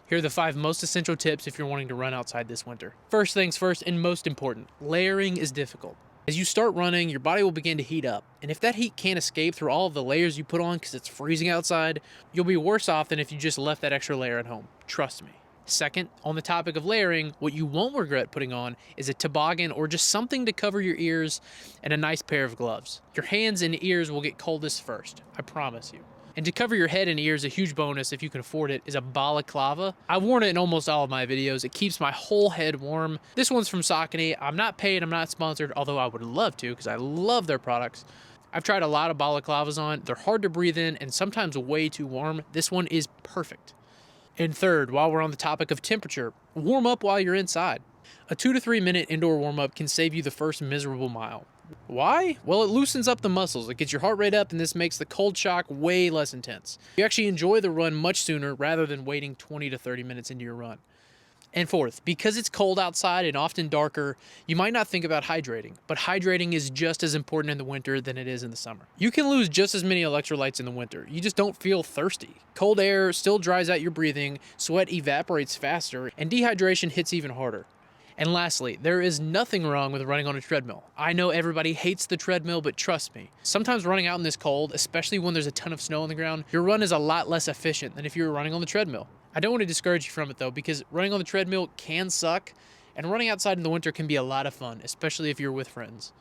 Here are the 5 most essential tips if you're wanting to run outside this winter. First things first, and most important, layering is difficult. As you start running, your body will begin to heat up, and if that heat can't escape through all of the layers you put on because it's freezing outside, you'll be worse off than if you just left that extra layer at home. Trust me. Second, on the topic of layering, what you won't regret putting on is a toboggan or just something to cover your ears and a nice pair of gloves. Your hands and ears will get coldest first, I promise you. And to cover your head and ears, a huge bonus, if you can afford it, is a balaclava. I've worn it in almost all of my videos. It keeps my whole head warm. This one's from Saucony. I'm not paid, I'm not sponsored, although I would love to because I love their products. I've tried a lot of balaclavas on. They're hard to breathe in and sometimes way too warm. This one is perfect. And third, while we're on the topic of temperature, warm up while you're inside. A 2 to 3 minute indoor warm up can save you the first miserable mile. Why? Well, it loosens up the muscles, it gets your heart rate up, and this makes the cold shock way less intense. You actually enjoy the run much sooner rather than waiting 20 to 30 minutes into your run. And fourth, because it's cold outside and often darker, you might not think about hydrating, but hydrating is just as important in the winter than it is in the summer. You can lose just as many electrolytes in the winter, you just don't feel thirsty. Cold air still dries out your breathing, sweat evaporates faster, and dehydration hits even harder. And lastly, there is nothing wrong with running on a treadmill. I know everybody hates the treadmill, but trust me, sometimes running out in this cold, especially when there's a ton of snow on the ground, your run is a lot less efficient than if you were running on the treadmill. I don't want to discourage you from it though, because running on the treadmill can suck, and running outside in the winter can be a lot of fun, especially if you're with friends.